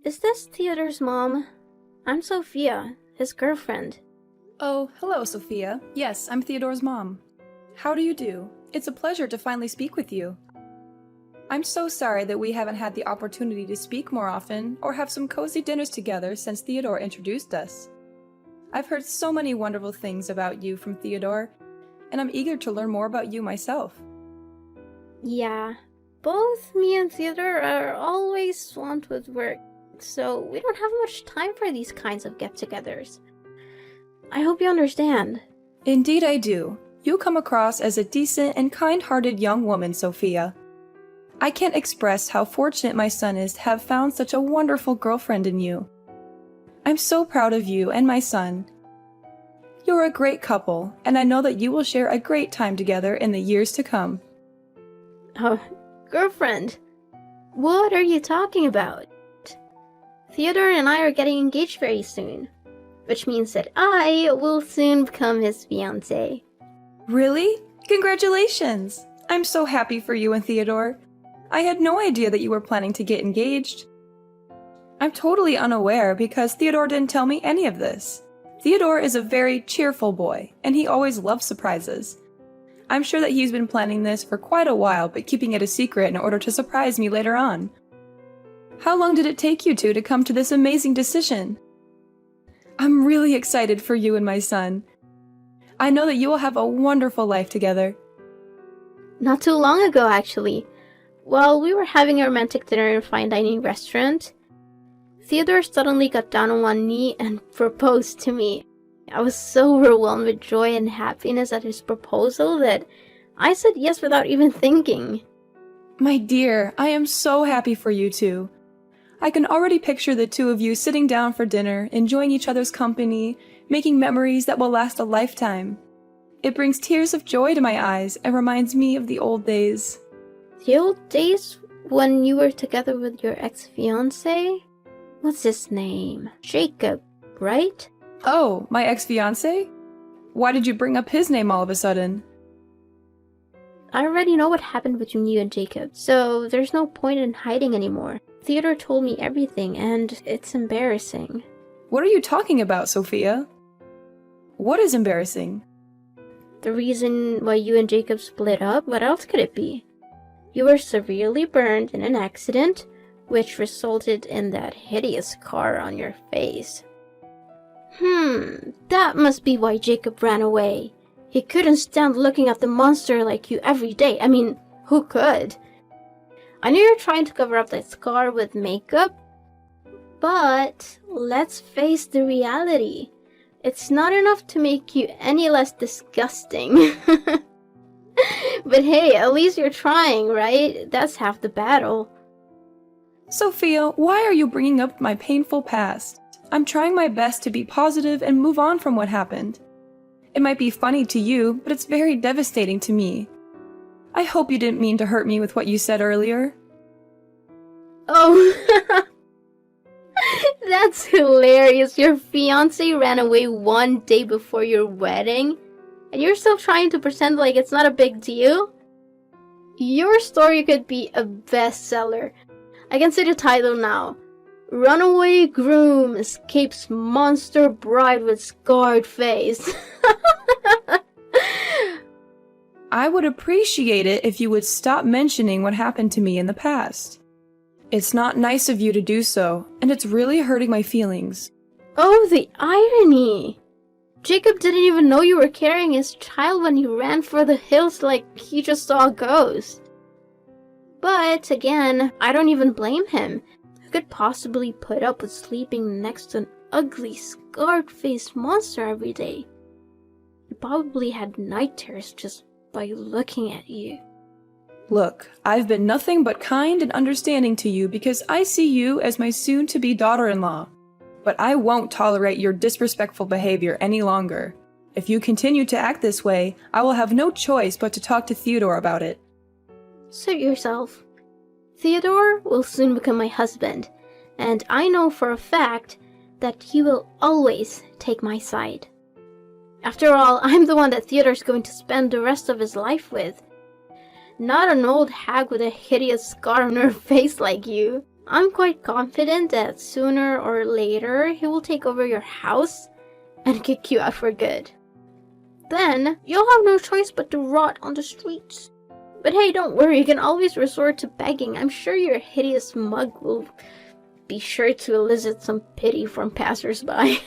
Is this Theodore's mom? I'm Sophia, his girlfriend. Oh, hello, Sophia. Yes, I'm Theodore's mom. How do you do? It's a pleasure to finally speak with you. I'm so sorry that we haven't had the opportunity to speak more often or have some cozy dinners together since Theodore introduced us. I've heard so many wonderful things about you from Theodore, and I'm eager to learn more about you myself. Yeah, both me and Theodore are always swamped with work, so we don't have much time for these kinds of get-togethers. I hope you understand. Indeed I do. You come across as a decent and kind-hearted young woman, Sophia. I can't express how fortunate my son is to have found such a wonderful girlfriend in you. I'm so proud of you and my son. You're a great couple, and I know that you will share a great time together in the years to come. Oh, girlfriend? What are you talking about? Theodore and I are getting engaged very soon, which means that I will soon become his fiancé. Really? Congratulations! I'm so happy for you and Theodore. I had no idea that you were planning to get engaged. I'm totally unaware because Theodore didn't tell me any of this. Theodore is a very cheerful boy, and he always loves surprises. I'm sure that he's been planning this for quite a while, but keeping it a secret in order to surprise me later on. How long did it take you two to come to this amazing decision? I'm really excited for you and my son. I know that you will have a wonderful life together. Not too long ago, actually. While we were having a romantic dinner in a fine dining restaurant, Theodore suddenly got down on one knee and proposed to me. I was so overwhelmed with joy and happiness at his proposal that I said yes without even thinking. My dear, I am so happy for you two. I can already picture the two of you sitting down for dinner, enjoying each other's company, making memories that will last a lifetime. It brings tears of joy to my eyes and reminds me of the old days. The old days when you were together with your ex-fiancé? What's his name? Jacob, right? Oh, my ex-fiancé? Why did you bring up his name all of a sudden? I already know what happened between you and Jacob, so there's no point in hiding anymore. Theodore told me everything, and it's embarrassing. What are you talking about, Sophia? What is embarrassing? The reason why you and Jacob split up? What else could it be? You were severely burned in an accident, which resulted in that hideous scar on your face. That must be why Jacob ran away. He couldn't stand looking at the monster like you every day. I mean, who could? I know you're trying to cover up that scar with makeup, but let's face the reality. It's not enough to make you any less disgusting. But hey, at least you're trying, right? That's half the battle. Sophia, why are you bringing up my painful past? I'm trying my best to be positive and move on from what happened. It might be funny to you, but it's very devastating to me. I hope you didn't mean to hurt me with what you said earlier. Oh, that's hilarious. Your fiancé ran away one day before your wedding, and you're still trying to pretend like it's not a big deal? Your story could be a bestseller. I can see the title now. Runaway Groom Escapes Monster Bride with Scarred Face. I would appreciate it if you would stop mentioning what happened to me in the past. It's not nice of you to do so, and it's really hurting my feelings. Oh, the irony! Jacob didn't even know you were carrying his child when he ran for the hills like he just saw a ghost. But again, I don't even blame him. Who could possibly put up with sleeping next to an ugly, scarred-faced monster every day? He probably had night terrors just by looking at you. Look, I've been nothing but kind and understanding to you because I see you as my soon-to-be daughter-in-law. But I won't tolerate your disrespectful behavior any longer. If you continue to act this way, I will have no choice but to talk to Theodore about it. Suit yourself. Theodore will soon become my husband, and I know for a fact that he will always take my side. After all, I'm the one that Theodore's going to spend the rest of his life with. Not an old hag with a hideous scar on her face like you. I'm quite confident that sooner or later he will take over your house and kick you out for good. Then you'll have no choice but to rot on the streets. But hey, don't worry, you can always resort to begging. I'm sure your hideous mug will be sure to elicit some pity from passersby.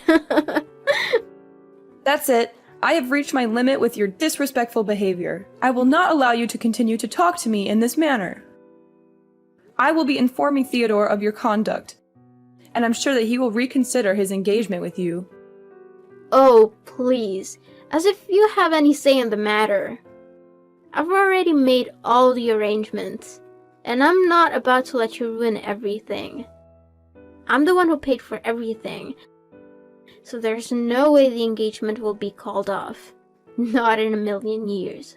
That's it. I have reached my limit with your disrespectful behavior. I will not allow you to continue to talk to me in this manner. I will be informing Theodore of your conduct, and I'm sure that he will reconsider his engagement with you. Oh, please. As if you have any say in the matter. I've already made all the arrangements, and I'm not about to let you ruin everything. I'm the one who paid for everything, so there's no way the engagement will be called off. Not in a million years.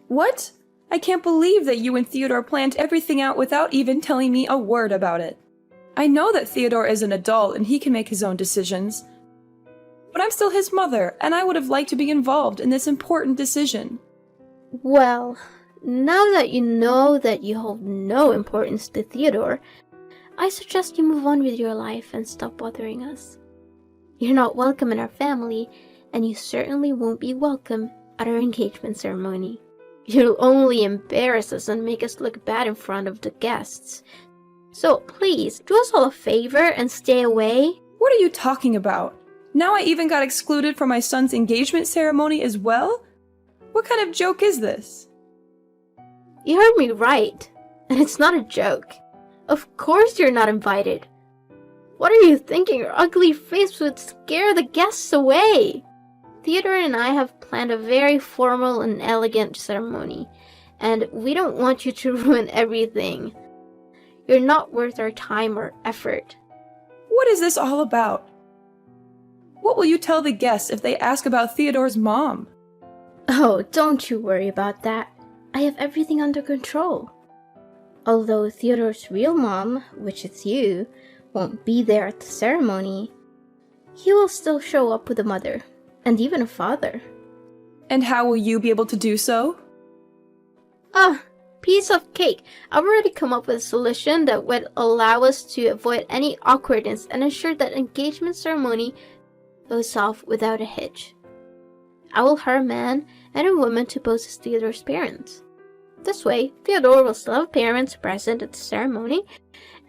What? I can't believe that you and Theodore planned everything out without even telling me a word about it. I know that Theodore is an adult and he can make his own decisions, but I'm still his mother, and I would have liked to be involved in this important decision. Well, now that you know that you hold no importance to Theodore, I suggest you move on with your life and stop bothering us. You're not welcome in our family, and you certainly won't be welcome at our engagement ceremony. You'll only embarrass us and make us look bad in front of the guests. So please, do us all a favor and stay away. What are you talking about? Now I even got excluded from my son's engagement ceremony as well? What kind of joke is this? You heard me right, and it's not a joke. Of course you're not invited. What are you thinking? Your ugly face would scare the guests away. Theodore and I have planned a very formal and elegant ceremony, and we don't want you to ruin everything. You're not worth our time or effort. What is this all about? What will you tell the guests if they ask about Theodore's mom? Oh, don't you worry about that. I have everything under control. Although Theodore's real mom, which is you, won't be there at the ceremony, he will still show up with a mother, and even a father. And how will you be able to do so? Piece of cake. I've already come up with a solution that would allow us to avoid any awkwardness and ensure that engagement ceremony goes off without a hitch. I will hire a man and a woman to pose as Theodore's parents. This way, Theodore will still have parents present at the ceremony,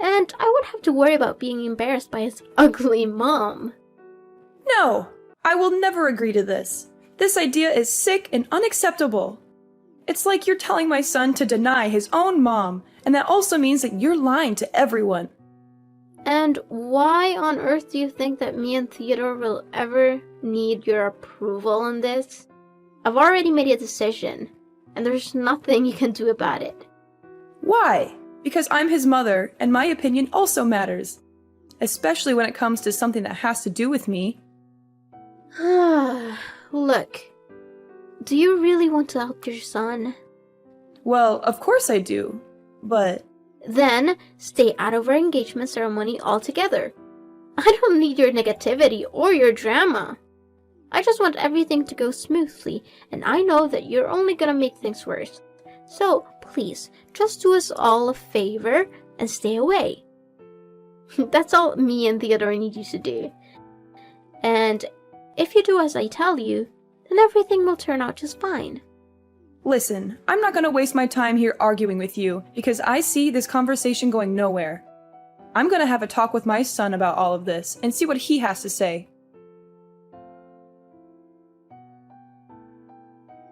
and I won't have to worry about being embarrassed by his ugly mom. No! I will never agree to this. This idea is sick and unacceptable. It's like you're telling my son to deny his own mom, and that also means that you're lying to everyone. And why on earth do you think that me and Theodore will ever need your approval on this? I've already made a decision, and there's nothing you can do about it. Why? Because I'm his mother, and my opinion also matters. Especially when it comes to something that has to do with me. Look, do you really want to help your son? Well, of course I do, but... Then, stay out of our engagement ceremony altogether. I don't need your negativity or your drama. I just want everything to go smoothly, and I know that you're only gonna make things worse. So, please, just do us all a favor and stay away. That's all me and Theodore need you to do. And if you do as I tell you, then everything will turn out just fine. Listen, I'm not gonna waste my time here arguing with you, because I see this conversation going nowhere. I'm gonna have a talk with my son about all of this, and see what he has to say.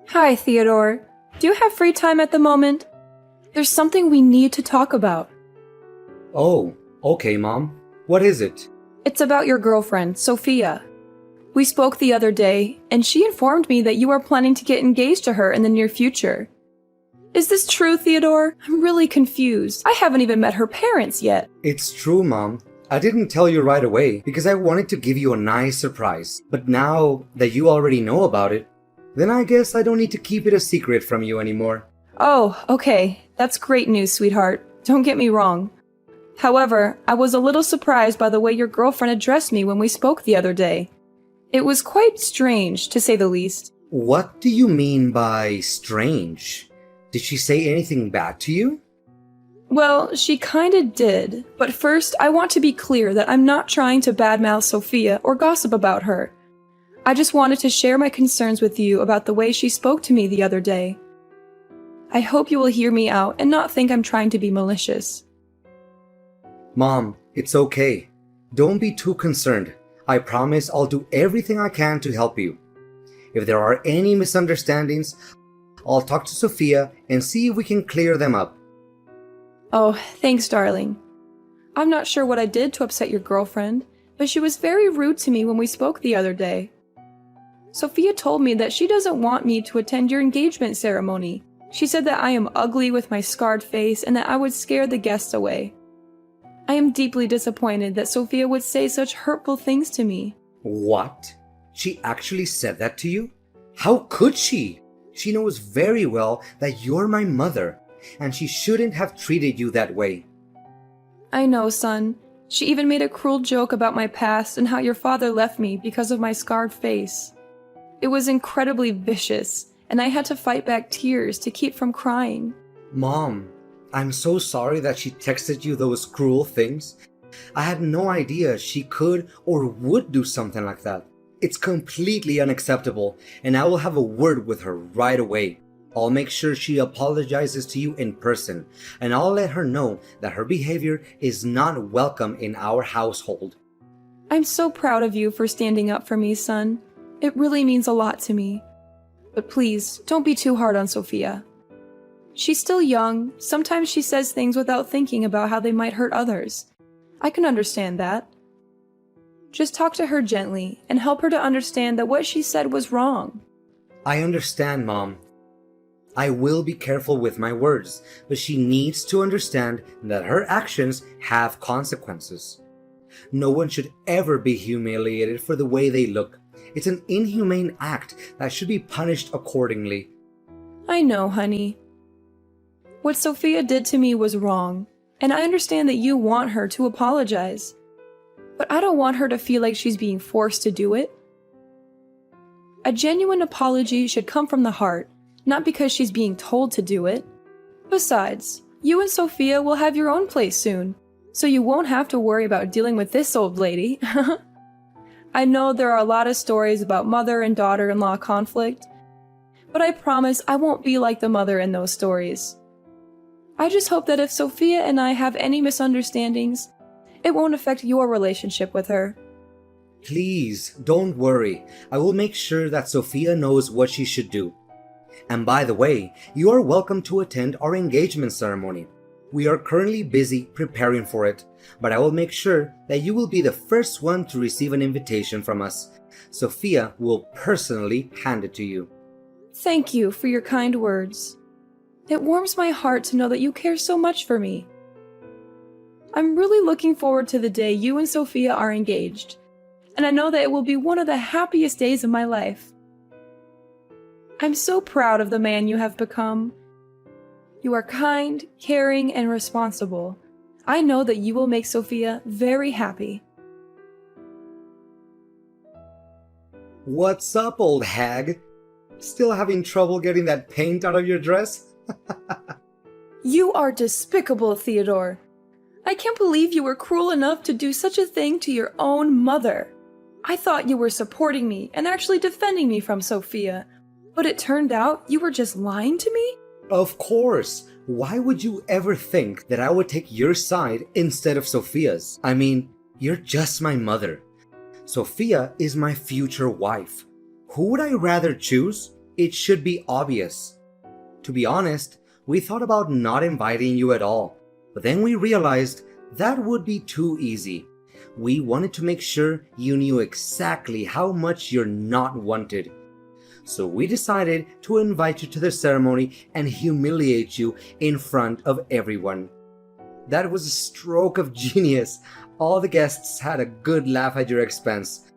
Hi, Theodore. Do you have free time at the moment? There's something we need to talk about. Oh, okay, Mom. What is it? It's about your girlfriend, Sophia. We spoke the other day, and she informed me that you are planning to get engaged to her in the near future. Is this true, Theodore? I'm really confused. I haven't even met her parents yet. It's true, Mom. I didn't tell you right away because I wanted to give you a nice surprise. But now that you already know about it, then I guess I don't need to keep it a secret from you anymore. Oh, okay. That's great news, sweetheart. Don't get me wrong. However, I was a little surprised by the way your girlfriend addressed me when we spoke the other day. It was quite strange, to say the least. What do you mean by strange? Did she say anything bad to you? Well, she kinda did, but first I want to be clear that I'm not trying to badmouth Sophia or gossip about her. I just wanted to share my concerns with you about the way she spoke to me the other day. I hope you will hear me out and not think I'm trying to be malicious. Mom, it's okay. Don't be too concerned. I promise I'll do everything I can to help you. If there are any misunderstandings, I'll talk to Sophia and see if we can clear them up. Oh, thanks, darling. I'm not sure what I did to upset your girlfriend, but she was very rude to me when we spoke the other day. Sophia told me that she doesn't want me to attend your engagement ceremony. She said that I am ugly with my scarred face and that I would scare the guests away. I am deeply disappointed that Sophia would say such hurtful things to me. What? She actually said that to you? How could she? She knows very well that you're my mother, and she shouldn't have treated you that way. I know, son. She even made a cruel joke about my past and how your father left me because of my scarred face. It was incredibly vicious, and I had to fight back tears to keep from crying. Mom, I'm so sorry that she texted you those cruel things. I had no idea she could or would do something like that. It's completely unacceptable, and I will have a word with her right away. I'll make sure she apologizes to you in person, and I'll let her know that her behavior is not welcome in our household. I'm so proud of you for standing up for me, son. It really means a lot to me. But please, don't be too hard on Sophia. She's still young. Sometimes she says things without thinking about how they might hurt others. I can understand that. Just talk to her gently and help her to understand that what she said was wrong. I understand, Mom. I will be careful with my words, but she needs to understand that her actions have consequences. No one should ever be humiliated for the way they look. It's an inhumane act that should be punished accordingly. I know, honey. What Sophia did to me was wrong, and I understand that you want her to apologize. But I don't want her to feel like she's being forced to do it. A genuine apology should come from the heart, not because she's being told to do it. Besides, you and Sophia will have your own place soon, so you won't have to worry about dealing with this old lady. I know there are a lot of stories about mother and daughter-in-law conflict, but I promise I won't be like the mother in those stories. I just hope that if Sophia and I have any misunderstandings, it won't affect your relationship with her. Please, don't worry. I will make sure that Sophia knows what she should do. And by the way, you are welcome to attend our engagement ceremony. We are currently busy preparing for it, but I will make sure that you will be the first one to receive an invitation from us. Sophia will personally hand it to you. Thank you for your kind words. It warms my heart to know that you care so much for me. I'm really looking forward to the day you and Sophia are engaged, and I know that it will be one of the happiest days of my life. I'm so proud of the man you have become. You are kind, caring, and responsible. I know that you will make Sophia very happy. What's up, old hag? Still having trouble getting that paint out of your dress? You are despicable, Theodore. I can't believe you were cruel enough to do such a thing to your own mother. I thought you were supporting me and actually defending me from Sophia, but it turned out you were just lying to me? Of course. Why would you ever think that I would take your side instead of Sophia's? I mean, you're just my mother. Sophia is my future wife. Who would I rather choose? It should be obvious. To be honest, we thought about not inviting you at all, but then we realized that would be too easy. We wanted to make sure you knew exactly how much you're not wanted. So we decided to invite you to the ceremony and humiliate you in front of everyone. That was a stroke of genius. All the guests had a good laugh at your expense.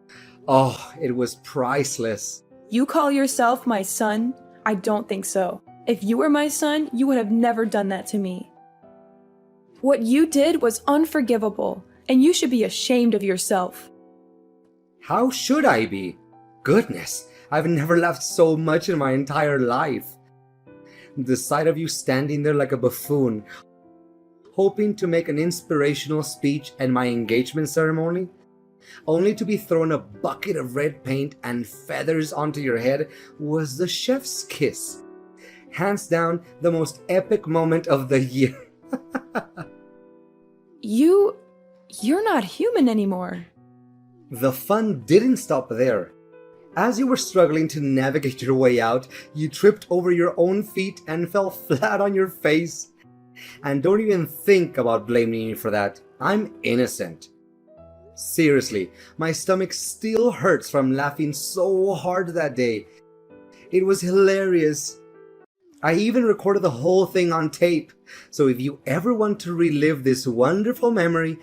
Oh, it was priceless. You call yourself my son? I don't think so. If you were my son, you would have never done that to me. What you did was unforgivable, and you should be ashamed of yourself. How should I be? Goodness, I've never laughed so much in my entire life. The sight of you standing there like a buffoon, hoping to make an inspirational speech at my engagement ceremony, only to be thrown a bucket of red paint and feathers onto your head was the chef's kiss. Hands down, the most epic moment of the year. You're not human anymore. The fun didn't stop there. As you were struggling to navigate your way out, you tripped over your own feet and fell flat on your face. And don't even think about blaming me for that. I'm innocent. Seriously, my stomach still hurts from laughing so hard that day. It was hilarious. I even recorded the whole thing on tape. So if you ever want to relive this wonderful memory,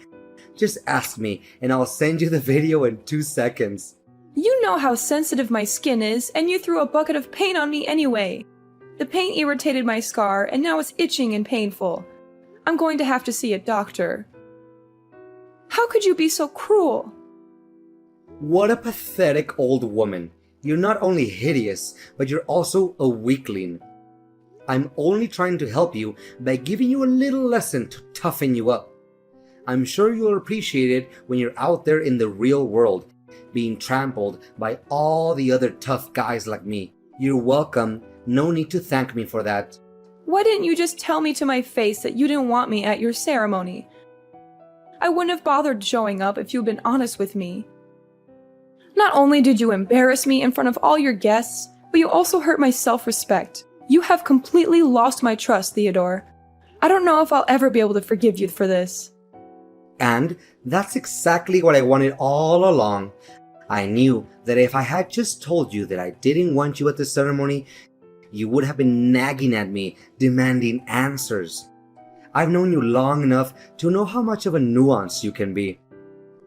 just ask me and I'll send you the video in 2 seconds. You know how sensitive my skin is, and you threw a bucket of paint on me anyway. The paint irritated my scar, and now it's itching and painful. I'm going to have to see a doctor. How could you be so cruel? What a pathetic old woman. You're not only hideous, but you're also a weakling. I'm only trying to help you by giving you a little lesson to toughen you up. I'm sure you'll appreciate it when you're out there in the real world, being trampled by all the other tough guys like me. You're welcome. No need to thank me for that. Why didn't you just tell me to my face that you didn't want me at your ceremony? I wouldn't have bothered showing up if you'd been honest with me. Not only did you embarrass me in front of all your guests, but you also hurt my self-respect. You have completely lost my trust, Theodore. I don't know if I'll ever be able to forgive you for this. And that's exactly what I wanted all along. I knew that if I had just told you that I didn't want you at the ceremony, you would have been nagging at me, demanding answers. I've known you long enough to know how much of a nuance you can be.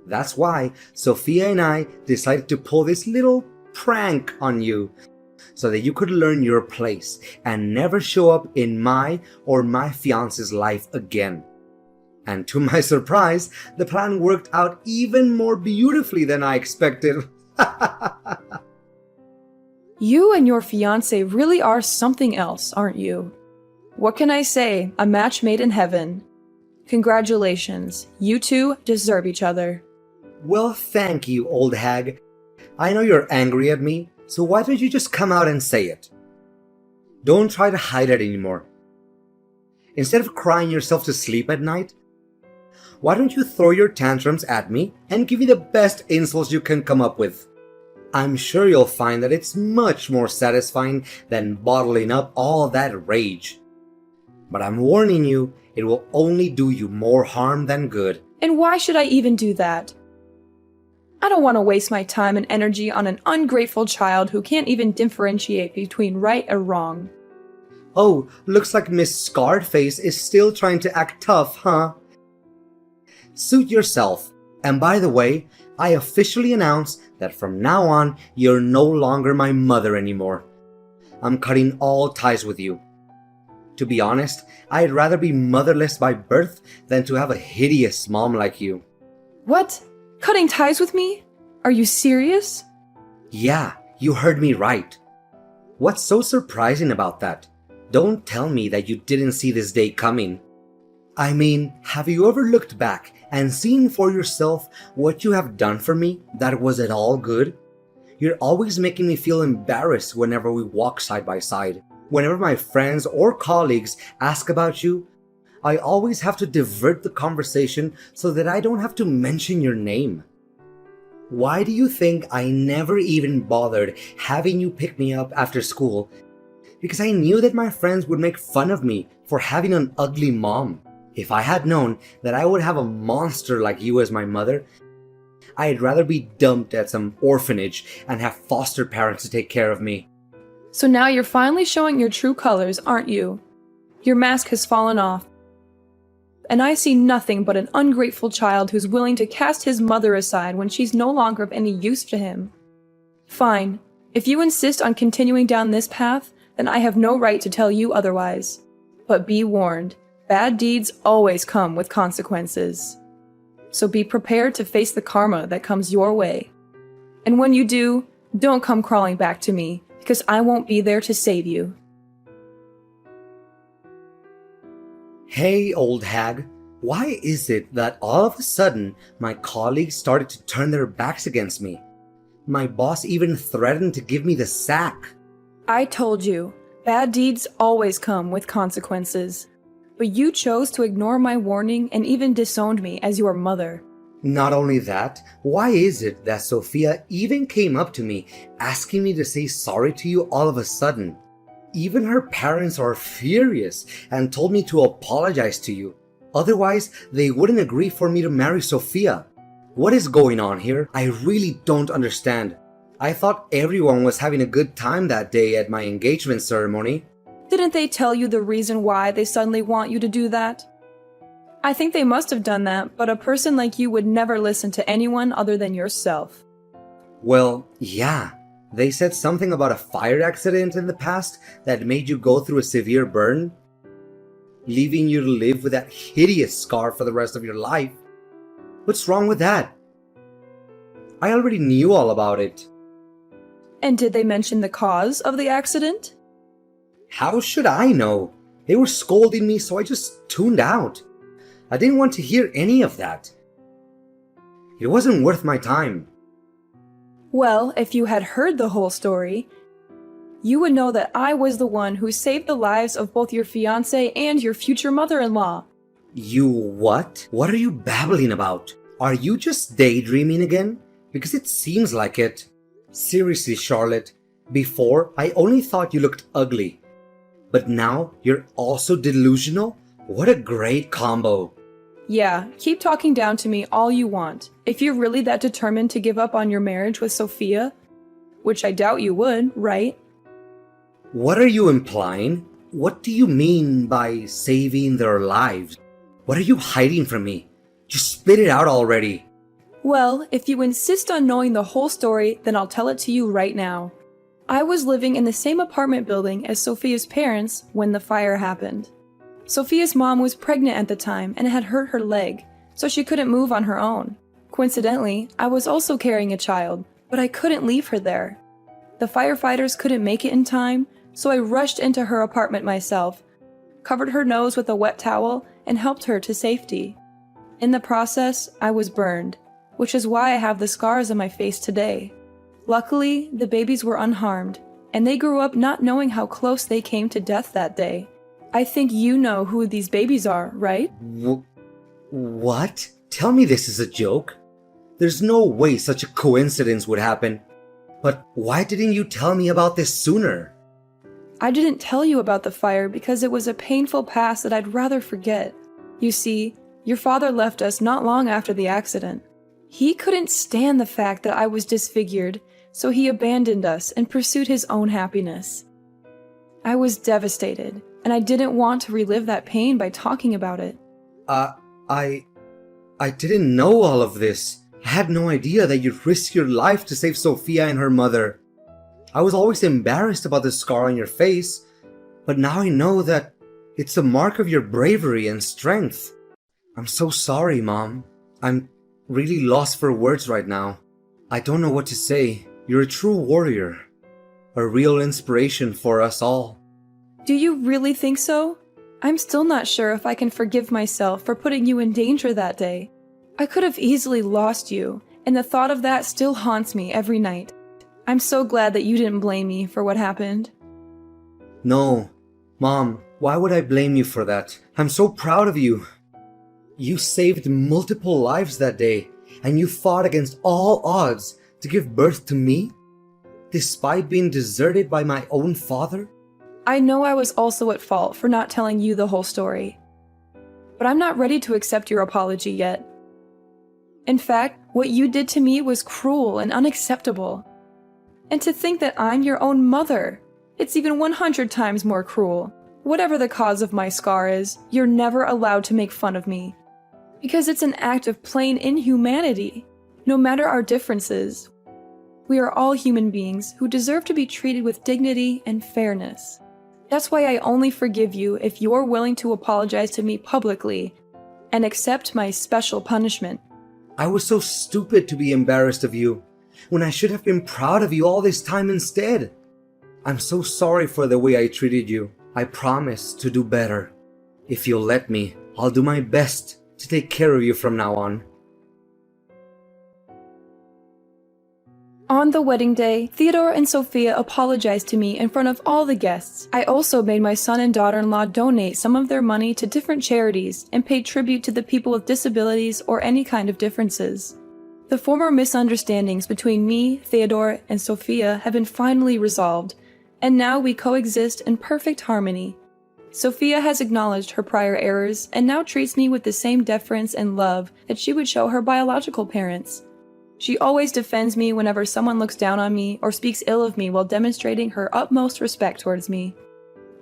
That's why Sophia and I decided to pull this little prank on you, so that you could learn your place and never show up in my or my fiance's life again. And to my surprise, the plan worked out even more beautifully than I expected. You and your fiancé really are something else, aren't you? What can I say? A match made in heaven. Congratulations. You two deserve each other. Well, thank you, old hag. I know you're angry at me, so why don't you just come out and say it? Don't try to hide it anymore. Instead of crying yourself to sleep at night, why don't you throw your tantrums at me and give me the best insults you can come up with? I'm sure you'll find that it's much more satisfying than bottling up all that rage. But I'm warning you, it will only do you more harm than good. And why should I even do that? I don't want to waste my time and energy on an ungrateful child who can't even differentiate between right or wrong. Oh, looks like Miss Scarred Face is still trying to act tough, huh? Suit yourself. And by the way, I officially announce that from now on, you're no longer my mother anymore. I'm cutting all ties with you. To be honest, I'd rather be motherless by birth than to have a hideous mom like you. What? Cutting ties with me? Are you serious? Yeah, you heard me right. What's so surprising about that? Don't tell me that you didn't see this day coming. I mean, have you ever looked back and seen for yourself what you have done for me that was at all good? You're always making me feel embarrassed whenever we walk side by side. Whenever my friends or colleagues ask about you, I always have to divert the conversation so that I don't have to mention your name. Why do you think I never even bothered having you pick me up after school? Because I knew that my friends would make fun of me for having an ugly mom. If I had known that I would have a monster like you as my mother, I'd rather be dumped at some orphanage and have foster parents to take care of me. So now you're finally showing your true colors, aren't you? Your mask has fallen off. And I see nothing but an ungrateful child who's willing to cast his mother aside when she's no longer of any use to him. Fine. If you insist on continuing down this path, then I have no right to tell you otherwise. But be warned, bad deeds always come with consequences. So be prepared to face the karma that comes your way. And when you do, don't come crawling back to me, because I won't be there to save you. Hey, old hag. Why is it that all of a sudden my colleagues started to turn their backs against me? My boss even threatened to give me the sack. I told you, bad deeds always come with consequences. But you chose to ignore my warning and even disowned me as your mother. Not only that, why is it that Sophia even came up to me asking me to say sorry to you all of a sudden? Even her parents are furious and told me to apologize to you. Otherwise, they wouldn't agree for me to marry Sophia. What is going on here? I really don't understand. I thought everyone was having a good time that day at my engagement ceremony. Didn't they tell you the reason why they suddenly want you to do that? I think they must have done that, but a person like you would never listen to anyone other than yourself. Well, yeah. They said something about a fire accident in the past that made you go through a severe burn, leaving you to live with that hideous scar for the rest of your life. What's wrong with that? I already knew all about it. And did they mention the cause of the accident? How should I know? They were scolding me, so I just tuned out. I didn't want to hear any of that. It wasn't worth my time. Well, if you had heard the whole story, you would know that I was the one who saved the lives of both your fiancé and your future mother-in-law. You what? What are you babbling about? Are you just daydreaming again? Because it seems like it. Seriously, Charlotte, before I only thought you looked ugly. But now you're also delusional? What a great combo. Yeah, keep talking down to me all you want. If you're really that determined to give up on your marriage with Sophia, which I doubt you would, right? What are you implying? What do you mean by saving their lives? What are you hiding from me? Just spit it out already. Well, if you insist on knowing the whole story, then I'll tell it to you right now. I was living in the same apartment building as Sophia's parents when the fire happened. Sophia's mom was pregnant at the time and had hurt her leg, so she couldn't move on her own. Coincidentally, I was also carrying a child, but I couldn't leave her there. The firefighters couldn't make it in time, so I rushed into her apartment myself, covered her nose with a wet towel, and helped her to safety. In the process, I was burned, which is why I have the scars on my face today. Luckily, the babies were unharmed, and they grew up not knowing how close they came to death that day. I think you know who these babies are, right? What? Tell me this is a joke. There's no way such a coincidence would happen. But why didn't you tell me about this sooner? I didn't tell you about the fire because it was a painful past that I'd rather forget. You see, your father left us not long after the accident. He couldn't stand the fact that I was disfigured, so he abandoned us and pursued his own happiness. I was devastated, and I didn't want to relive that pain by talking about it. I didn't know all of this. I had no idea that you'd risk your life to save Sophia and her mother. I was always embarrassed about the scar on your face, but now I know that it's a mark of your bravery and strength. I'm so sorry, Mom. I'm really lost for words right now. I don't know what to say. You're a true warrior. A real inspiration for us all. Do you really think so? I'm still not sure if I can forgive myself for putting you in danger that day. I could have easily lost you, and the thought of that still haunts me every night. I'm so glad that you didn't blame me for what happened. No. Mom, why would I blame you for that? I'm so proud of you. You saved multiple lives that day, and you fought against all odds to give birth to me, despite being deserted by my own father? I know I was also at fault for not telling you the whole story, but I'm not ready to accept your apology yet. In fact, what you did to me was cruel and unacceptable. And to think that I'm your own mother, it's even 100 times more cruel. Whatever the cause of my scar is, you're never allowed to make fun of me. Because it's an act of plain inhumanity. No matter our differences, we are all human beings who deserve to be treated with dignity and fairness. That's why I only forgive you if you're willing to apologize to me publicly and accept my special punishment. I was so stupid to be embarrassed of you, when I should have been proud of you all this time instead. I'm so sorry for the way I treated you. I promise to do better. If you'll let me, I'll do my best to take care of you from now on. On the wedding day, Theodore and Sophia apologized to me in front of all the guests. I also made my son and daughter-in-law donate some of their money to different charities and paid tribute to the people with disabilities or any kind of differences. The former misunderstandings between me, Theodore, and Sophia have been finally resolved, and now we coexist in perfect harmony. Sophia has acknowledged her prior errors and now treats me with the same deference and love that she would show her biological parents. She always defends me whenever someone looks down on me or speaks ill of me while demonstrating her utmost respect towards me.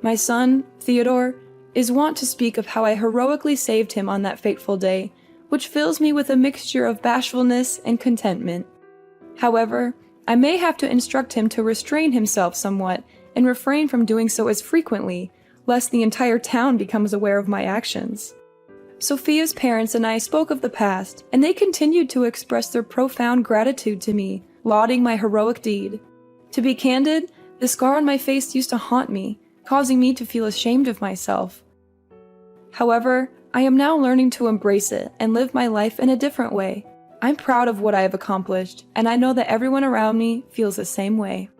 My son, Theodore, is wont to speak of how I heroically saved him on that fateful day, which fills me with a mixture of bashfulness and contentment. However, I may have to instruct him to restrain himself somewhat and refrain from doing so as frequently, lest the entire town becomes aware of my actions. Sophia's parents and I spoke of the past, and they continued to express their profound gratitude to me, lauding my heroic deed. To be candid, the scar on my face used to haunt me, causing me to feel ashamed of myself. However, I am now learning to embrace it and live my life in a different way. I'm proud of what I have accomplished, and I know that everyone around me feels the same way.